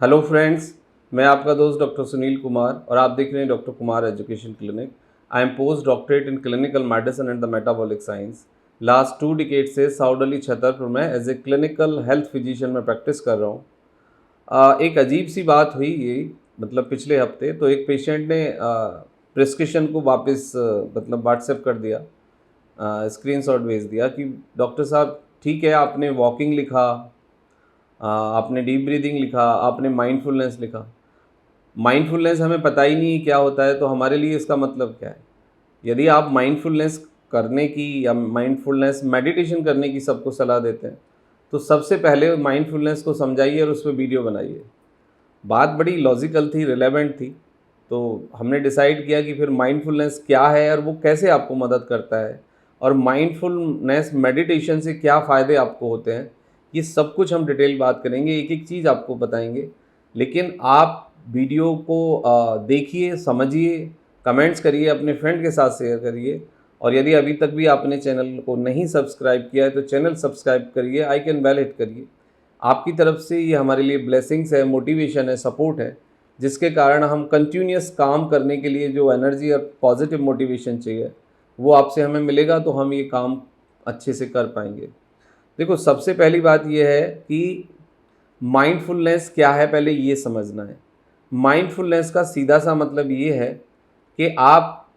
Hello friends, मैं आपका दोस्त डॉक्टर सुनील कुमार और आप देख रहे हैं doctor Kumar education clinic. I am post doctorate in clinical medicine and the metabolic science. Last 2 decade से साउडली छतरपुर में as a clinical health physician में प्रैक्टिस कर रहा हूँ। एक अजीब सी बात हुई ये, मतलब पिछले हफ्ते तो एक पेशेंट ने प्रिस्क्रिप्शन को वापस मतलब व्हाट्सएप कर दिया, स्क्रीनशॉट भेज दिया कि डॉक्टर साहब ठीक है, आपने वॉकिंग लिखा, आपने डीप ब्रीदिंग लिखा, आपने माइंडफुलनेस लिखा। माइंडफुलनेस हमें पता ही नहीं क्या होता है, तो हमारे लिए इसका मतलब क्या है? यदि आप माइंडफुलनेस करने की या माइंडफुलनेस मेडिटेशन करने की सबको सलाह देते हैं, तो सबसे पहले माइंडफुलनेस को समझाइए और उस पर वीडियो बनाइए। बात बड़ी लॉजिकल थी, रिलेवेंट थी, तो हमने डिसाइड किया कि फिर माइंडफुलनेस क्या है और वो कैसे आपको मदद करता है, और माइंडफुलनेस मेडिटेशन से क्या फ़ायदे आपको होते हैं, ये सब कुछ हम डिटेल बात करेंगे, एक एक चीज़ आपको बताएंगे। लेकिन आप वीडियो को देखिए, समझिए, कमेंट्स करिए, अपने फ्रेंड के साथ शेयर करिए, और यदि अभी तक भी आपने चैनल को नहीं सब्सक्राइब किया है तो चैनल सब्सक्राइब करिए, आइकन बेल हिट करिए। आपकी तरफ से ये हमारे लिए ब्लेसिंग्स है, मोटिवेशन है, सपोर्ट है, जिसके कारण हम कंटिन्यूस काम करने के लिए जो एनर्जी और पॉजिटिव मोटिवेशन चाहिए वो आपसे हमें मिलेगा, तो हम ये काम अच्छे से कर पाएंगे। देखो, सबसे पहली बात ये है कि माइंडफुलनेस क्या है, पहले ये समझना है। माइंडफुलनेस का सीधा सा मतलब ये है कि आप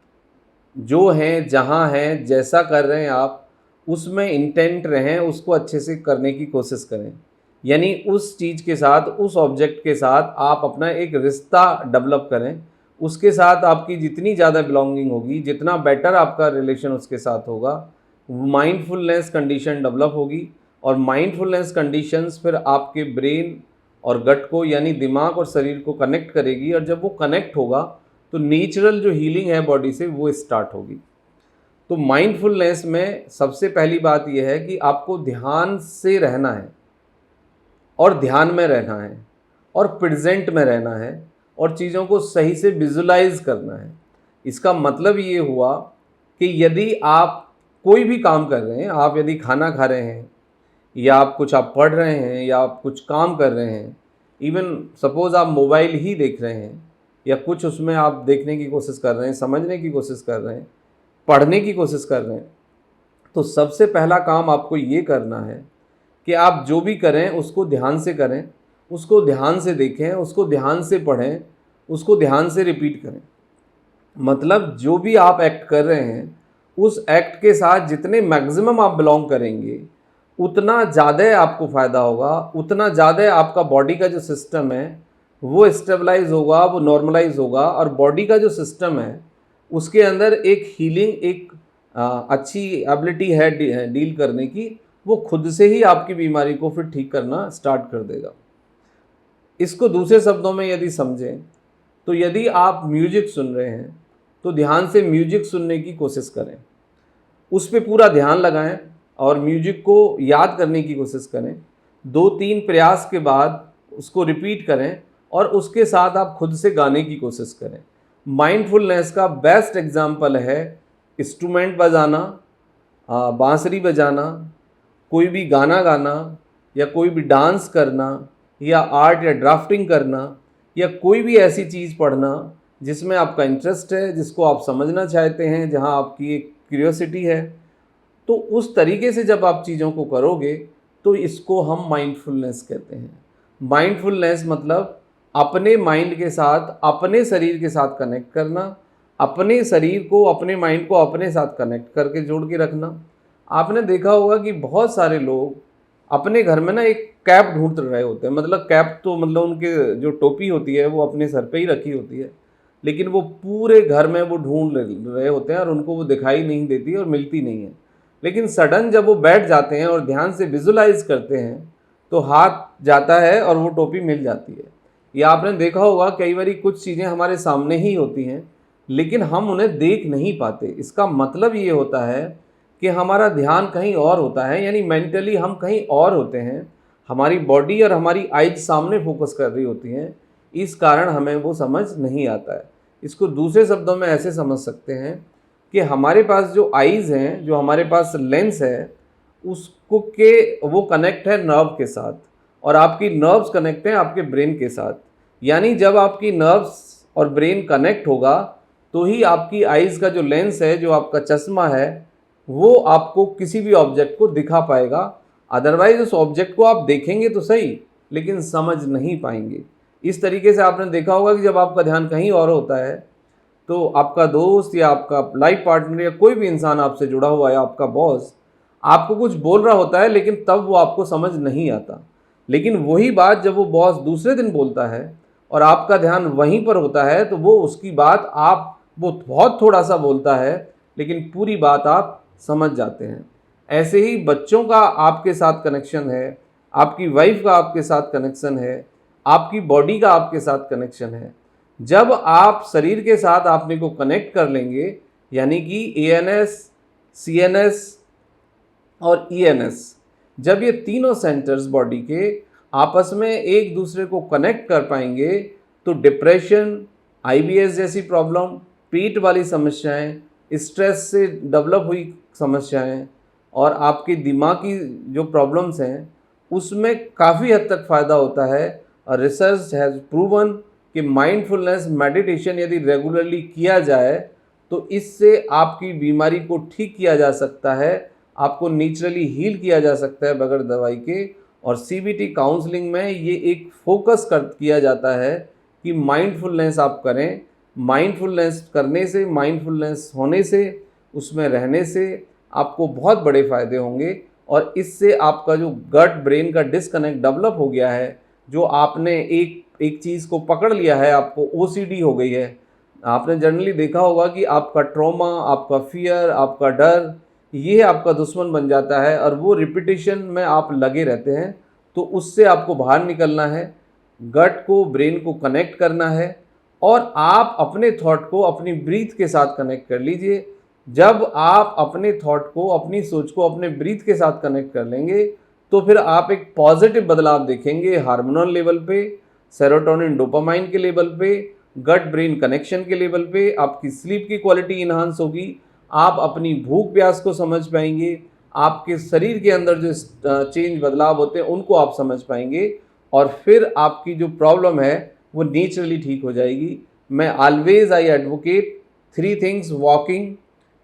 जो हैं, जहाँ हैं, जैसा कर रहे हैं आप, उसमें इंटेंट रहें, उसको अच्छे से करने की कोशिश करें। यानी उस चीज़ के साथ, उस ऑब्जेक्ट के साथ आप अपना एक रिश्ता डेवलप करें। उसके साथ आपकी जितनी ज़्यादा बिलोंगिंग होगी, जितना बेटर आपका रिलेशन उसके साथ होगा, माइंडफुलनेस कंडीशन डेवलप होगी। और माइंडफुलनेस कंडीशंस फिर आपके ब्रेन और गट को, यानी दिमाग और शरीर को कनेक्ट करेगी, और जब वो कनेक्ट होगा तो नेचुरल जो हीलिंग है बॉडी से वो स्टार्ट होगी। तो माइंडफुलनेस में सबसे पहली बात यह है कि आपको ध्यान से रहना है, और ध्यान में रहना है, और प्रेजेंट में रहना है, और चीज़ों को सही से विजुलाइज करना है। इसका मतलब ये हुआ कि यदि आप कोई भी काम कर रहे हैं, आप यदि खाना खा रहे हैं, या आप पढ़ रहे हैं, या आप कुछ काम कर रहे हैं, इवन सपोज़ आप मोबाइल ही देख रहे हैं, या कुछ उसमें आप देखने की कोशिश कर रहे हैं, समझने की कोशिश कर रहे हैं, पढ़ने की कोशिश कर रहे हैं, तो सबसे पहला काम आपको ये करना है कि आप जो भी करें उसको ध्यान से करें, उसको ध्यान से देखें, उसको ध्यान से पढ़ें, उसको ध्यान से रिपीट करें। मतलब जो भी आप एक्ट कर रहे हैं, उस एक्ट के साथ जितने मैक्सिमम आप बिलोंग करेंगे, उतना ज़्यादा आपको फ़ायदा होगा, उतना ज़्यादा आपका बॉडी का जो सिस्टम है वो स्टेबलाइज होगा, वो नॉर्मलाइज होगा, और बॉडी का जो सिस्टम है उसके अंदर एक हीलिंग, एक अच्छी एबिलिटी है डील करने की, वो खुद से ही आपकी बीमारी को फिर ठीक करना स्टार्ट कर देगा। इसको दूसरे शब्दों में यदि समझें तो यदि आप म्यूजिक सुन रहे हैं तो ध्यान से म्यूजिक सुनने की कोशिश करें, उस पर पूरा ध्यान लगाएं और म्यूजिक को याद करने की कोशिश करें। 2-3 प्रयास के बाद उसको रिपीट करें, और उसके साथ आप खुद से गाने की कोशिश करें। माइंडफुलनेस का बेस्ट एग्जाम्पल है इंस्ट्रूमेंट बजाना, बांसुरी बजाना, कोई भी गाना गाना, या कोई भी डांस करना, या आर्ट या ड्राफ्टिंग करना, या कोई भी ऐसी चीज़ पढ़ना जिसमें आपका इंटरेस्ट है, जिसको आप समझना चाहते हैं, जहां आपकी एक क्यूरियोसिटी है। तो उस तरीके से जब आप चीज़ों को करोगे तो इसको हम माइंडफुलनेस कहते हैं। माइंडफुलनेस मतलब अपने माइंड के साथ, अपने शरीर के साथ कनेक्ट करना, अपने शरीर को, अपने माइंड को अपने साथ कनेक्ट करके जोड़ के रखना। आपने देखा होगा कि बहुत सारे लोग अपने घर में ना एक कैप ढूंढ रहे होते हैं। मतलब कैप तो मतलब उनके जो टोपी होती है वो अपने सर पे ही रखी होती है, लेकिन वो पूरे घर में वो ढूंढ रहे होते हैं और उनको वो दिखाई नहीं देती और मिलती नहीं है। लेकिन सडन जब वो बैठ जाते हैं और ध्यान से विजुलाइज करते हैं तो हाथ जाता है और वो टोपी मिल जाती है। या आपने देखा होगा कई बार कुछ चीज़ें हमारे सामने ही होती हैं लेकिन हम उन्हें देख नहीं पाते। इसका मतलब ये होता है कि हमारा ध्यान कहीं और होता है, यानी मेंटली हम कहीं और होते हैं, हमारी बॉडी और हमारी आइज सामने फोकस कर रही होती हैं, इस कारण हमें वो समझ नहीं आता है। इसको दूसरे शब्दों में ऐसे समझ सकते हैं कि हमारे पास जो आइज़ हैं, जो हमारे पास लेंस है, उसको के वो कनेक्ट है नर्व के साथ, और आपकी नर्व्स कनेक्ट हैं आपके ब्रेन के साथ। यानी जब आपकी नर्व्स और ब्रेन कनेक्ट होगा तो ही आपकी आइज़ का जो लेंस है, जो आपका चश्मा है, वो आपको किसी भी ऑब्जेक्ट को दिखा पाएगा। अदरवाइज उस ऑब्जेक्ट को आप देखेंगे तो सही, लेकिन समझ नहीं पाएंगे। इस तरीके से आपने देखा होगा कि जब आपका ध्यान कहीं और होता है तो आपका दोस्त या आपका लाइफ पार्टनर या कोई भी इंसान आपसे जुड़ा हुआ है, आपका बॉस आपको कुछ बोल रहा होता है, लेकिन तब वो आपको समझ नहीं आता। लेकिन वही बात जब वो बॉस दूसरे दिन बोलता है और आपका ध्यान वहीं पर होता है, तो वो उसकी बात वो बहुत थोड़ा सा बोलता है, लेकिन पूरी बात आप समझ जाते हैं। ऐसे ही बच्चों का आपके साथ कनेक्शन है, आपकी वाइफ का आपके साथ कनेक्शन है, आपकी बॉडी का आपके साथ कनेक्शन है। जब आप शरीर के साथ अपने को कनेक्ट कर लेंगे, यानी कि एएनएस, सीएनएस और ईएनएस, जब ये तीनों सेंटर्स बॉडी के आपस में एक दूसरे को कनेक्ट कर पाएंगे, तो डिप्रेशन, आईबीएस जैसी प्रॉब्लम, पेट वाली समस्याएं, स्ट्रेस से डेवलप हुई समस्याएं और आपके दिमाग की जो प्रॉब्लम्स हैं, उसमें काफ़ी हद तक फ़ायदा होता है। और रिसर्च हैज़ प्रूवन कि माइंडफुलनेस मेडिटेशन यदि रेगुलरली किया जाए तो इससे आपकी बीमारी को ठीक किया जा सकता है, आपको नेचुरली हील किया जा सकता है बगैर दवाई के। और सीबीटी काउंसलिंग में ये एक फोकस किया जाता है कि माइंडफुलनेस आप करें। माइंडफुलनेस करने से, माइंडफुलनेस होने से, उसमें रहने से आपको बहुत बड़े फ़ायदे होंगे। और इससे आपका जो गट ब्रेन का डिस्कनेक्ट डेवलप हो गया है, जो आपने एक चीज़ को पकड़ लिया है, आपको ओसीडी हो गई है। आपने जनरली देखा होगा कि आपका ट्रॉमा, आपका फियर, आपका डर, ये आपका दुश्मन बन जाता है और वो रिपीटिशन में आप लगे रहते हैं। तो उससे आपको बाहर निकलना है, गट को, ब्रेन को कनेक्ट करना है और आप अपने थॉट को अपनी ब्रीथ के साथ कनेक्ट कर लीजिए। जब आप अपने थॉट को, अपनी सोच को अपने ब्रीथ के साथ कनेक्ट कर लेंगे तो फिर आप एक पॉजिटिव बदलाव देखेंगे हार्मोनल लेवल पे, सेरोटोनिन डोपामाइन के लेवल पे, गट ब्रेन कनेक्शन के लेवल पे। आपकी स्लीप की क्वालिटी इन्हांस होगी, आप अपनी भूख प्यास को समझ पाएंगे, आपके शरीर के अंदर जो चेंज बदलाव होते हैं उनको आप समझ पाएंगे और फिर आपकी जो प्रॉब्लम है वो नेचुरली ठीक हो जाएगी। मैं always I advocate 3 things: walking,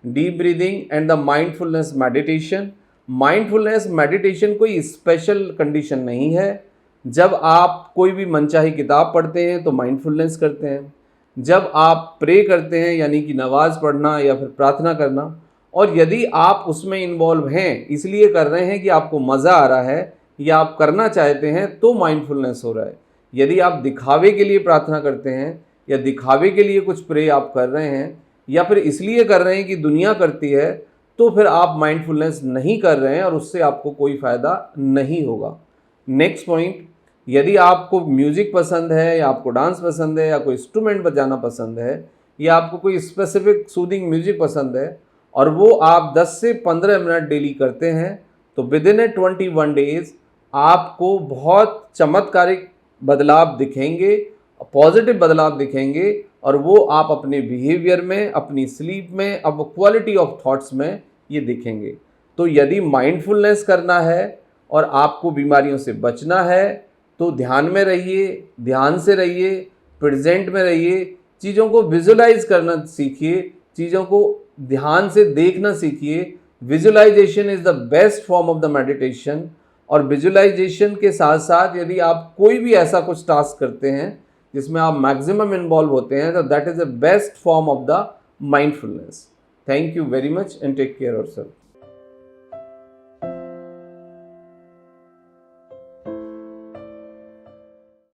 deep breathing and the mindfulness meditation. Mindfulness meditation कोई स्पेशल कंडीशन नहीं है। जब आप कोई भी मनचाही किताब पढ़ते हैं तो माइंडफुलनेस करते हैं, जब आप प्रे करते हैं यानी कि नमाज पढ़ना या फिर प्रार्थना करना, और यदि आप उसमें इन्वॉल्व हैं, इसलिए कर रहे हैं कि आपको मज़ा आ रहा है या आप करना चाहते हैं, तो माइंडफुलनेस हो रहा है। यदि आप दिखावे के लिए प्रार्थना करते हैं या दिखावे के लिए कुछ प्रे आप कर रहे हैं या फिर इसलिए कर रहे हैं कि दुनिया करती है, तो फिर आप माइंडफुलनेस नहीं कर रहे हैं और उससे आपको कोई फ़ायदा नहीं होगा। नेक्स्ट पॉइंट, यदि आपको म्यूज़िक पसंद है या आपको डांस पसंद है या कोई इंस्ट्रूमेंट बजाना पसंद है या आपको कोई स्पेसिफिक सूदिंग म्यूज़िक पसंद है और वो आप 10 से 15 मिनट डेली करते हैं, तो विदिन ए 21 डेज़ आपको बहुत चमत्कारिक बदलाव दिखेंगे, पॉजिटिव बदलाव दिखेंगे और वो आप अपने बिहेवियर में, अपनी स्लीप में, अब क्वालिटी ऑफ थॉट्स में ये दिखेंगे। तो यदि माइंडफुलनेस करना है और आपको बीमारियों से बचना है तो ध्यान में रहिए, ध्यान से रहिए, प्रेजेंट में रहिए, चीज़ों को विजुलाइज करना सीखिए, चीज़ों को ध्यान से देखना सीखिए। Visualization is the best form of the meditation. और विजुलाइजेशन के साथ साथ यदि आप कोई भी ऐसा कुछ टास्क करते हैं जिसमें आप मैक्सिमम इन्वॉल्व होते हैं, तो that is the best form of the mindfulness. Thank you very much and take care yourself.